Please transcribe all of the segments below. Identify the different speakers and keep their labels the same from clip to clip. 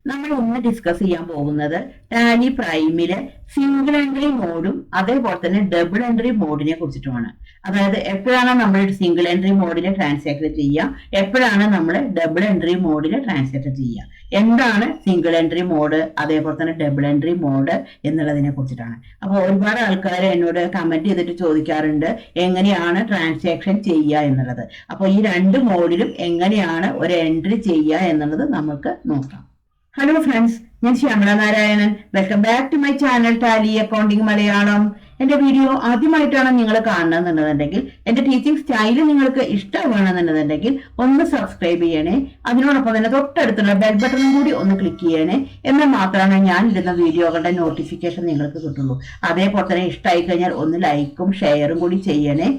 Speaker 1: നമ്മൾ ഇന്ന് ഡിസ്കസ് ചെയ്യാൻ പോകുന്നത് ടാലി പ്രൈമിലെ സിംഗിൾ എൻട്രി മോഡും അതേപോലെ തന്നെ ഡബിൾ എൻട്രി മോഡിനെ കുറിച്ചിട്ടുമാണ്. അതായത് എപ്പോഴാണ് നമ്മൾ സിംഗിൾ എൻട്രി മോഡിൽ ട്രാൻസാക്ട് ചെയ്യുക, എപ്പോഴാണ് നമ്മൾ ഡബിൾ എൻട്രി മോഡിൽ ട്രാൻസാക്ട് ചെയ്യുക, എന്താണ് സിംഗിൾ എൻട്രി മോഡ് അതേപോലെ തന്നെ ഡബിൾ എൻട്രി മോഡ് എന്നുള്ളതിനെ കുറിച്ചിട്ടാണ്. അപ്പോൾ ഒരുപാട് ആൾക്കാർ എന്നോട് കമന്റ് ചെയ്തിട്ട് ചോദിക്കാറുണ്ട് എങ്ങനെയാണ് ട്രാൻസാക്ഷൻ ചെയ്യുക എന്നുള്ളത്. അപ്പോൾ ഈ രണ്ട് മോഡിലും എങ്ങനെയാണ് ഒരു എൻട്രി ചെയ്യുക എന്നുള്ളത് നമുക്ക് നോക്കാം. ഹലോ ഫ്രണ്ട്സ്, ഞാൻ Shyamala Narayanan. Welcome back to my channel Tally accounting Malayalam. എന്റെ വീഡിയോ ആദ്യമായിട്ടാണ് നിങ്ങൾ കാണണമെന്നുണ്ടെങ്കിൽ, എന്റെ ടീച്ചിങ് സ്റ്റൈല് നിങ്ങൾക്ക് ഇഷ്ടമാണെന്നുണ്ടെങ്കിൽ ഒന്ന് സബ്സ്ക്രൈബ് ചെയ്യണേ. അതിനോടൊപ്പം തന്നെ തൊട്ടടുത്തുള്ള ബെൽ ബട്ടണും കൂടി ഒന്ന് ക്ലിക്ക് ചെയ്യണേ. എന്നാൽ മാത്രമാണ് ഞാൻ ഇടുന്ന വീഡിയോകളുടെ നോട്ടിഫിക്കേഷൻ നിങ്ങൾക്ക് കിട്ടുള്ളൂ. അതേപോലെ തന്നെ ഇഷ്ടമായി കഴിഞ്ഞാൽ ഒന്ന് ലൈക്കും ഷെയറും കൂടി ചെയ്യണേ.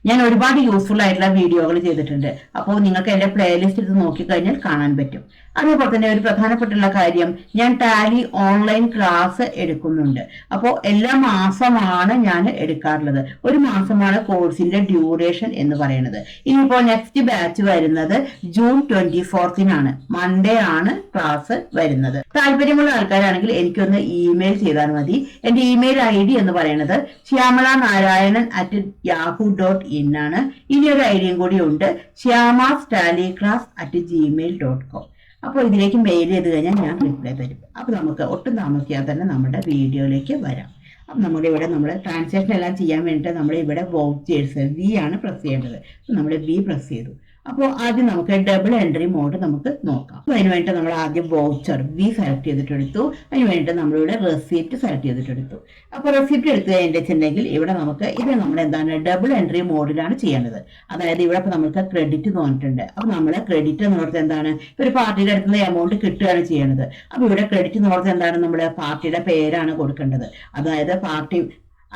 Speaker 1: ഞാൻ ഒരുപാട് യൂസ്ഫുൾ ആയിട്ടുള്ള വീഡിയോകൾ ചെയ്തിട്ടുണ്ട്. അപ്പോൾ നിങ്ങൾക്ക് എൻ്റെ പ്ലേലിസ്റ്റ് എടുത്ത് നോക്കിക്കഴിഞ്ഞാൽ കാണാൻ പറ്റും. അതേപോലെ തന്നെ ഒരു പ്രധാനപ്പെട്ടുള്ള കാര്യം, ഞാൻ ടാലി ഓൺലൈൻ ക്ലാസ് എടുക്കുന്നുണ്ട്. അപ്പോൾ എല്ലാ മാസമാണ് ഞാൻ എടുക്കാറുള്ളത്. ഒരു മാസമാണ് കോഴ്സിന്റെ ഡ്യൂറേഷൻ എന്ന് പറയുന്നത്. ഇനിയിപ്പോൾ നെക്സ്റ്റ് ബാച്ച് വരുന്നത് ജൂൺ 24 മൺഡേ ആണ് ക്ലാസ് വരുന്നത്. താല്പര്യമുള്ള ആൾക്കാരാണെങ്കിൽ എനിക്കൊന്ന് ഇമെയിൽ ചെയ്താൽ മതി. എൻ്റെ ഇമെയിൽ ID എന്ന് പറയുന്നത് shyamala.narayanan@yahoo.in ആണ്. ഇനി ഒരു ഐഡിയും കൂടി ഉണ്ട്, shyamastaliclass@gmail.com. അപ്പോൾ ഇതിലേക്ക് മെയിൽ ചെയ്ത് കഴിഞ്ഞാൽ ഞാൻ റിപ്ലൈ തരും. അപ്പോൾ നമുക്ക് ഒട്ടും താമസിയാതെ തന്നെ നമ്മുടെ വീഡിയോയിലേക്ക് വരാം. അപ്പം നമ്മുടെ ഇവിടെ നമ്മൾ ട്രാൻസാക്ഷൻ എല്ലാം ചെയ്യാൻ വേണ്ടിയിട്ട് നമ്മുടെ ഇവിടെ വൗച്ചേഴ്സ് V ആണ് പ്രസ് ചെയ്യേണ്ടത്. നമ്മൾ V പ്രസ് ചെയ്തു. അപ്പോൾ ആദ്യം നമുക്ക് ഡബിൾ എൻട്രി മോഡ് നമുക്ക് നോക്കാം. അപ്പോൾ അതിന് വേണ്ടിയിട്ട് നമ്മൾ ആദ്യം വൗച്ചർ V സെലക്ട് ചെയ്തിട്ടെടുത്തു. അതിന് വേണ്ടിയിട്ട് നമ്മളിവിടെ റെസിപ്റ്റ് സെലക്ട് ചെയ്തിട്ടെടുത്തു. അപ്പോൾ റെസിപ്റ്റ് എടുത്തു കഴിഞ്ഞിട്ടുണ്ടെങ്കിൽ ഇവിടെ നമുക്ക് ഇത് നമ്മൾ എന്താണ് ഡബിൾ എൻട്രി മോഡിലാണ് ചെയ്യേണ്ടത്. അതായത് ഇവിടെ ഇപ്പോൾ നമുക്ക് ക്രെഡിറ്റ് തോന്നിട്ടുണ്ട്. അപ്പോൾ നമ്മൾ ക്രെഡിറ്റ് എന്നുള്ളത് എന്താണ്, ഒരു പാർട്ടിയുടെ അടുത്തുള്ള എമൗണ്ട് കിട്ടുകയാണ് ചെയ്യേണ്ടത്. അപ്പോൾ ഇവിടെ ക്രെഡിറ്റ് എന്നുള്ളത് എന്താണ്, നമ്മുടെ പാർട്ടിയുടെ പേരാണ് കൊടുക്കേണ്ടത്.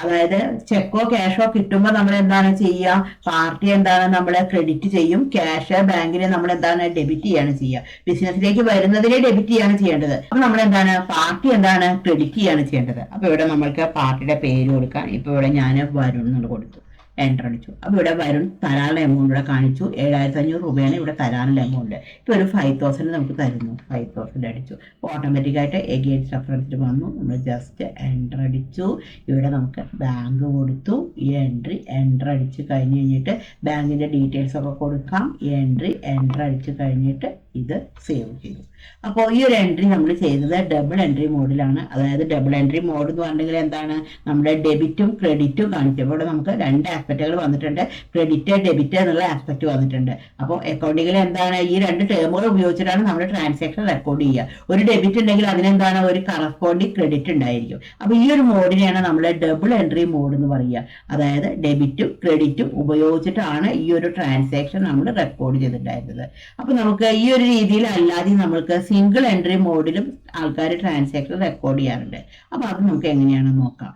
Speaker 1: അതായത് ചെക്കോ ക്യാഷോ കിട്ടുമ്പോൾ നമ്മൾ എന്താണ് ചെയ്യുക, പാർട്ടി എന്താണ് നമ്മളെ ക്രെഡിറ്റ് ചെയ്യും, ക്യാഷ് ബാങ്കിനെ നമ്മൾ എന്താണ് ഡെബിറ്റ് ചെയ്യാണ് ചെയ്യുക. ബിസിനസ്സിലേക്ക് വരുന്നതിനെ ഡെബിറ്റ് ചെയ്യാണ് ചെയ്യേണ്ടത്. അപ്പൊ നമ്മൾ എന്താണ് പാർട്ടി എന്താണ് ക്രെഡിറ്റ് ചെയ്യാണ് ചെയ്യേണ്ടത്. അപ്പൊ ഇവിടെ നമ്മൾക്ക് പാർട്ടിയുടെ പേര് കൊടുക്കാം. ഇപ്പൊ ഇവിടെ ഞാൻ വരുൺ എന്നുള്ളത് കൊടുത്തു, എൻ്റർ അടിച്ചു. അപ്പോൾ ഇവിടെ വരുൺ തരാനുള്ള എമൗണ്ട് ഇവിടെ കാണിച്ചു. 7500 രൂപയാണ് ഇവിടെ തരാനുള്ള എമൗണ്ട്. ഇപ്പോൾ ഒരു 5000 നമുക്ക് തരുന്നു. 5000 അടിച്ചു. ഓട്ടോമാറ്റിക്കായിട്ട് എഗെയിൻസ്റ്റ് റെഫറൻസിൽ വന്നു. നമ്മൾ ജസ്റ്റ് എൻ്റർ അടിച്ചു. ഇവിടെ നമുക്ക് ബാങ്ക് കൊടുത്തു. ഈ എൻ്റർ അടിച്ച് കഴിഞ്ഞിട്ട് ബാങ്കിൻ്റെ ഡീറ്റെയിൽസ് ഒക്കെ കൊടുക്കാം. എൻ്റർ അടിച്ച് കഴിഞ്ഞിട്ട് ഇത് സേവ് ചെയ്തു. അപ്പോൾ ഈ ഒരു എൻട്രി നമ്മൾ ചെയ്തത് ഡബിൾ എൻട്രി മോഡിലാണ്. അതായത് ഡബിൾ എൻട്രി മോഡ് എന്ന് പറഞ്ഞെങ്കിൽ എന്താണ്, നമ്മുടെ ഡെബിറ്റും ക്രെഡിറ്റും കാണിച്ചു. ഇവിടെ നമുക്ക് രണ്ട് ആസ്പെക്റ്റുകൾ വന്നിട്ടുണ്ട്, ക്രെഡിറ്റ് ഡെബിറ്റ് എന്നുള്ള ആസ്പെക്ട് വന്നിട്ടുണ്ട്. അപ്പോൾ അക്കൗണ്ടിങ്ങിൽ എന്താണ് ഈ രണ്ട് ടേമുകൾ ഉപയോഗിച്ചിട്ടാണ് നമ്മൾ ട്രാൻസാക്ഷൻ റെക്കോർഡ് ചെയ്യുക. ഒരു ഡെബിറ്റ് ഉണ്ടെങ്കിൽ അതിനെന്താണ് ഒരു കറസ്പോണ്ടിങ് ക്രെഡിറ്റ് ഉണ്ടായിരിക്കും. അപ്പോൾ ഈ ഒരു മോഡിനെയാണ് നമ്മൾ ഡബിൾ എൻട്രി മോഡ് എന്ന് പറയുക. അതായത് ഡെബിറ്റും ക്രെഡിറ്റും ഉപയോഗിച്ചിട്ടാണ് ഈ ഒരു ട്രാൻസാക്ഷൻ നമ്മൾ റെക്കോർഡ് ചെയ്തിട്ടുണ്ടായിരുന്നത്. അപ്പോൾ നമുക്ക് ഈ ഒരു രീതിയിൽ അല്ലാതെ നമ്മൾക്ക് സിംഗിൾ എൻട്രി മോഡിലും ആൾക്കാർ ട്രാൻസാക്ഷൻ റെക്കോർഡ് ചെയ്യാറുണ്ട്. അപ്പൊ അത് നമുക്ക് എങ്ങനെയാണെന്ന് നോക്കാം.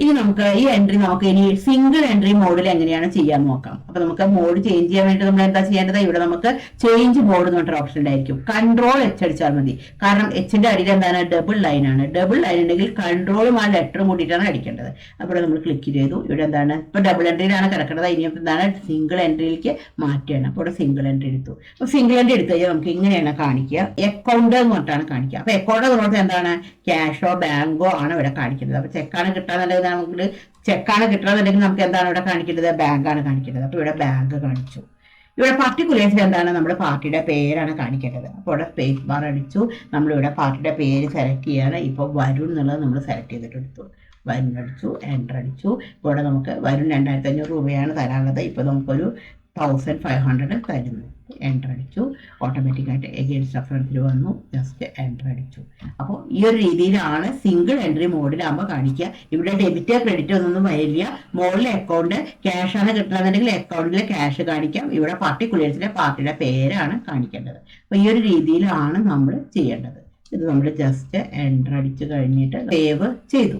Speaker 1: ഇനി നമുക്ക് ഈ എൻട്രി നമുക്ക് ഇനി സിംഗിൾ എൻട്രി മോഡിൽ എങ്ങനെയാണ് ചെയ്യാൻ നോക്കാം. അപ്പൊ നമുക്ക് മോഡ് ചേഞ്ച് ചെയ്യാൻ വേണ്ടി നമ്മൾ എന്താ ചെയ്യേണ്ടത്, ഇവിടെ നമുക്ക് ചേഞ്ച് മോഡ് എന്ന് പറഞ്ഞ ഓപ്ഷൻ ഉണ്ടായിരിക്കും. കൺട്രോൾ H അടിച്ചാൽ മതി. കാരണം Hന്റെ അടിയിൽ എന്താണ് ഡബിൾ ലൈൻ ആണ്. ഡബിൾ ലൈൻ ഉണ്ടെങ്കിൽ കൺട്രോളും ആ ലെറ്ററും കൂട്ടിയിട്ടാണ് അടിക്കേണ്ടത്. അപ്പോൾ നമ്മൾ ക്ലിക്ക് ചെയ്തു. ഇവിടെ എന്താണ് ഇപ്പൊ ഡബിൾ എൻട്രിയിലാണ് കിടക്കേണ്ടത്. ഇനി എന്താണ് സിംഗിൾ എൻട്രിയിലേക്ക് മാറ്റുകയാണ്. അപ്പോൾ ഇവിടെ സിംഗിൾ എൻട്രി എടുത്തു. അപ്പൊ സിംഗിൾ എൻട്രി എടുത്തു കഴിഞ്ഞാൽ നമുക്ക് ഇങ്ങനെയാണ് കാണിക്കുക, അക്കൗണ്ട് എന്ന് പറഞ്ഞിട്ടാണ് കാണിക്കുക. അപ്പൊ അക്കൗണ്ട് എന്ന് പറഞ്ഞാൽ എന്താണ്, ക്യാഷോ ബാങ്കോ ആണ് ഇവിടെ കാണിക്കുന്നത്. അപ്പൊ ചെക്കാണ് കിട്ടാന്നുണ്ടെങ്കിൽ നമുക്ക് ചെക്കാണ് കിട്ടണമെന്നുണ്ടെങ്കിൽ നമുക്ക് എന്താണ് ഇവിടെ കാണിക്കേണ്ടത്, ബാങ്കാണ് കാണിക്കേണ്ടത്. അപ്പോൾ ഇവിടെ ബാങ്ക് കാണിച്ചു. ഇവിടെ പർട്ടിക്കുലേഴ്സിൽ എന്താണ് നമ്മുടെ പാർട്ടിയുടെ പേരാണ് കാണിക്കേണ്ടത്. അപ്പോൾ ഇവിടെ സ്പേസ് ബാർ അടിച്ചു. നമ്മളിവിടെ പാർട്ടിയുടെ പേര് സെലക്ട് ചെയ്യാണ്. ഇപ്പോൾ വരുൺ എന്നുള്ളത് നമ്മൾ സെലക്ട് ചെയ്തിട്ടെടുത്തു. വരുൺ അടിച്ചു, എൻ്റർ അടിച്ചു. ഇപ്പോൾ ഇവിടെ നമുക്ക് വരുൺ 2500 രൂപയാണ് തരാനുള്ളത്. ഇപ്പോൾ നമുക്കൊരു 1500 തരുന്നു. എൻ്റർ അടിച്ചു. ഓട്ടോമാറ്റിക്കായിട്ട് എഗെയിൻസ്റ്റ് റെഫറൻസിൽ വന്നു. ജസ്റ്റ് എൻ്റർ അടിച്ചു. അപ്പോൾ ഈ ഒരു രീതിയിലാണ് സിംഗിൾ എൻട്രി മോഡിലാകുമ്പോൾ കാണിക്കുക. ഇവിടെ ഡെബിറ്റ് ക്രെഡിറ്റ് ഒന്നും വരില്ല. മുകളിലെ അക്കൗണ്ട് ക്യാഷ് ആണ് കിട്ടണമെന്നുണ്ടെങ്കിൽ അക്കൗണ്ടിലെ ക്യാഷ് കാണിക്കാം. ഇവിടെ പർട്ടിക്കുലേഴ്സിലെ പാർട്ടിയുടെ പേരാണ് കാണിക്കേണ്ടത്. അപ്പോൾ ഈ ഒരു രീതിയിലാണ് നമ്മൾ ചെയ്യേണ്ടത്. ഇത് നമ്മൾ ജസ്റ്റ് എൻ്റർ അടിച്ച് കഴിഞ്ഞിട്ട് സേവ് ചെയ്തു.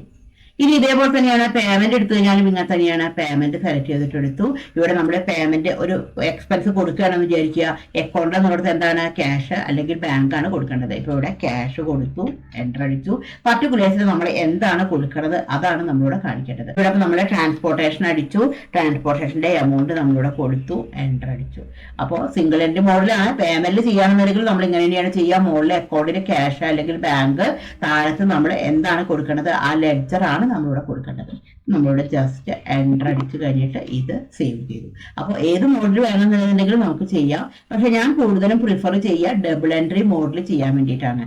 Speaker 1: ഇനി ഇതേപോലെ തന്നെയാണ് പേയ്മെന്റ് എടുത്തു കഴിഞ്ഞാലും ഇങ്ങനെ തന്നെയാണ് പേയ്മെന്റ് സെലക്ട് ചെയ്തിട്ടെടുത്തു. ഇവിടെ നമ്മുടെ പേയ്മെന്റ് ഒരു എക്സ്പെൻസ് കൊടുക്കുകയാണെന്ന് വിചാരിക്കുക. അക്കൗണ്ട് എന്നുള്ളത് എന്താണ്, ക്യാഷ് അല്ലെങ്കിൽ ബാങ്ക് ആണ് കൊടുക്കേണ്ടത്. ഇപ്പൊ ഇവിടെ ക്യാഷ് കൊടുത്തു, എൻ്റർ അടിച്ചു. പർട്ടിക്കുലേഴ്സിൽ നമ്മൾ എന്താണ് കൊടുക്കുന്നത് അതാണ് നമ്മളിവിടെ കാണിക്കേണ്ടത്. ഇവിടെ നമ്മൾ ട്രാൻസ്പോർട്ടേഷൻ അടിച്ചു, ട്രാൻസ്പോർട്ടേഷന്റെ എമൗണ്ട് നമ്മളിവിടെ കൊടുത്തു, എൻ്റർ അടിച്ചു. അപ്പോൾ സിംഗിൾ എൻട്രി മോഡലാണ്. പേയ്മെന്റ് ചെയ്യുകയാണെന്നുണ്ടെങ്കിൽ നമ്മൾ ഇങ്ങനെ തന്നെയാണ് ചെയ്യുക. മുകളിലെ അക്കൗണ്ടിൽ ക്യാഷ് അല്ലെങ്കിൽ ബാങ്ക്, താഴത്ത് നമ്മൾ എന്താണ് കൊടുക്കേണ്ടത് ആ ലെഡ്ജർ ആണ് നമ്മളിവിടെ കൊടുക്കേണ്ടത്. നമ്മളിവിടെ ജസ്റ്റ് എൻ്റർ അടിച്ചു കഴിഞ്ഞിട്ട് ഇത് സേവ് ചെയ്തു. അപ്പോൾ ഏത് മോഡിൽ വേണമെന്നുണ്ടെങ്കിൽ നമുക്ക് ചെയ്യാം. പക്ഷെ ഞാൻ കൂടുതലും പ്രിഫർ ചെയ്യുക ഡബിൾ എൻട്രി മോഡിൽ ചെയ്യാൻ വേണ്ടിയിട്ടാണ്.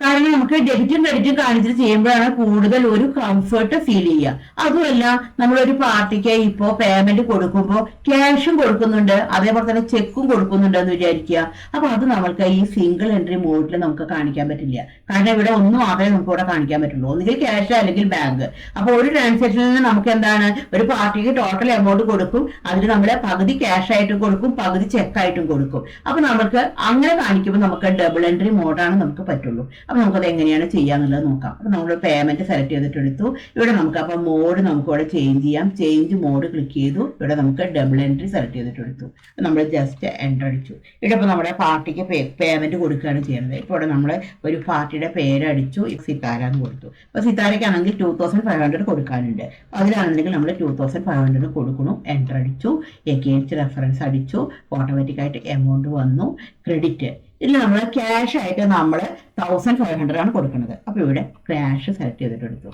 Speaker 1: കാരണം നമുക്ക് ഡെബിറ്റും ക്രെഡിറ്റും കാണിച്ചിട്ട് ചെയ്യുമ്പോഴാണ് കൂടുതൽ ഒരു കംഫർട്ട് ഫീൽ ചെയ്യുക. അതുമല്ല നമ്മളൊരു പാർട്ടിക്ക് ഇപ്പോൾ പേയ്മെന്റ് കൊടുക്കുമ്പോൾ ക്യാഷും കൊടുക്കുന്നുണ്ട്, അതേപോലെ തന്നെ ചെക്കും കൊടുക്കുന്നുണ്ട് എന്ന് വിചാരിക്കുക. അപ്പൊ അത് നമ്മൾക്ക് ഈ സിംഗിൾ എൻട്രി മോഡിൽ നമുക്ക് കാണിക്കാൻ പറ്റില്ല. കാരണം ഇവിടെ ഒന്നും മാത്രമേ നമുക്ക് ഇവിടെ കാണിക്കാൻ പറ്റുള്ളൂ, ഒന്നുകിൽ ക്യാഷ് അല്ലെങ്കിൽ ബാങ്ക്. അപ്പൊ ഒരു ട്രാൻസാക്ഷനിൽ നിന്ന് നമുക്ക് എന്താണ്, ഒരു പാർട്ടിക്ക് ടോട്ടൽ എമൗണ്ട് കൊടുക്കും, അതിൽ നമ്മൾ പകുതി ക്യാഷ് ആയിട്ടും കൊടുക്കും, പകുതി ചെക്കായിട്ടും കൊടുക്കും. അപ്പൊ നമുക്ക് അങ്ങനെ കാണിക്കുമ്പോൾ നമുക്ക് ഡബിൾ എൻട്രി മോഡാണ് നമുക്ക് പറ്റുള്ളൂ. അപ്പൊ നമുക്കത് എങ്ങനെയാണ് ചെയ്യാന്നുള്ളത് നോക്കാം. അപ്പൊ നമ്മൾ പേയ്മെന്റ് സെലക്ട് ചെയ്തിട്ടെടുത്തു. ഇവിടെ നമുക്ക് അപ്പൊ മോഡ് നമുക്ക് ഇവിടെ ചേഞ്ച് ചെയ്യാം. ചേഞ്ച് മോഡ് ക്ലിക്ക് ചെയ്തു. ഇവിടെ നമുക്ക് ഡബിൾ എൻട്രി സെലക്ട് ചെയ്തിട്ടെടുത്തു. നമ്മൾ ജസ്റ്റ് എൻ്റർ അടിച്ചു. ഇവിടെ ഇപ്പൊ നമ്മുടെ പാർട്ടിക്ക് പേയ്മെന്റ് കൊടുക്കുകയാണ് ചെയ്യുന്നത്. ഇപ്പോൾ ഇവിടെ നമ്മൾ ഒരു പാർട്ടിയുടെ പേരടിച്ചു, സിത്താര എന്ന് കൊടുത്തു. അപ്പൊ സിത്താരയ്ക്കാണെങ്കിൽ 2500 കൊടുക്കാനുണ്ട്. അതിലാണെങ്കിൽ നമ്മൾ 2500 കൊടുക്കണം. എൻ്റർ അടിച്ചു, എഗെയിൻസ്റ്റ് റെഫറൻസ് അടിച്ചു, ഓട്ടോമാറ്റിക് ആയിട്ട് എമൗണ്ട് വന്നു. ക്രെഡിറ്റ് ഇല്ല, നമ്മൾ ക്യാഷ് ആയിട്ട് നമ്മൾ 1500 ആണ് കൊടുക്കുന്നത്. അപ്പൊ ഇവിടെ ക്യാഷ് സെലക്ട് ചെയ്തിട്ടെടുത്തു.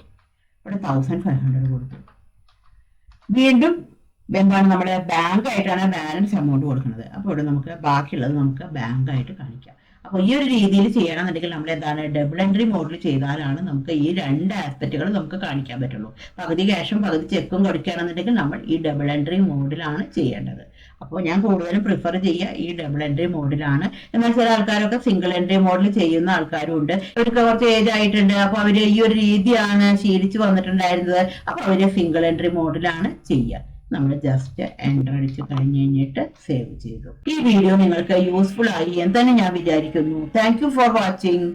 Speaker 1: ഇവിടെ 1500 കൊടുത്തു. വീണ്ടും എന്താണ്, നമ്മുടെ ബാങ്ക് ആയിട്ടാണ് ബാലൻസ് എമൗണ്ട് കൊടുക്കുന്നത്. അപ്പോൾ ഇവിടെ നമുക്ക് ബാക്കിയുള്ളത് നമുക്ക് ബാങ്ക് ആയിട്ട് കാണിക്കാം. അപ്പോൾ ഈ ഒരു രീതിയിൽ ചെയ്യണമെന്നുണ്ടെങ്കിൽ നമ്മൾ എന്താണ്, ഡബിൾ എൻട്രി മോഡിൽ ചെയ്താലാണ് നമുക്ക് ഈ രണ്ട് ആസ്പെക്റ്റുകൾ നമുക്ക് കാണിക്കാൻ പറ്റുള്ളൂ. പകുതി ക്യാഷും പകുതി ചെക്കും കൊടുക്കുകയാണെന്നുണ്ടെങ്കിൽ നമ്മൾ ഈ ഡബിൾ എൻട്രി മോഡിലാണ് ചെയ്യേണ്ടത്. അപ്പോൾ ഞാൻ കൂടുതലും പ്രിഫർ ചെയ്യുക ഈ ഡബിൾ എൻട്രി മോഡിലാണ്. എന്നാൽ ചില ആൾക്കാരൊക്കെ സിംഗിൾ എൻട്രി മോഡിൽ ചെയ്യുന്ന ആൾക്കാരും ഉണ്ട്. അവർക്ക് കുറച്ച് ഏജ് ആയിട്ടുണ്ട്, അപ്പോൾ അവർ ഈ ഒരു രീതിയാണ് ശീലിച്ച് വന്നിട്ടുണ്ടായിരുന്നത്. അപ്പോൾ അവർ സിംഗിൾ എൻട്രി മോഡിലാണ് ചെയ്യുക. നമ്മൾ ജസ്റ്റ് എൻ്റർ അടിച്ച് കഴിഞ്ഞിട്ട് സേവ് ചെയ്തു. ഈ വീഡിയോ നിങ്ങൾക്ക് യൂസ്ഫുൾ ആയി എന്ന് തന്നെ ഞാൻ വിചാരിക്കുന്നു. Thank you for watching.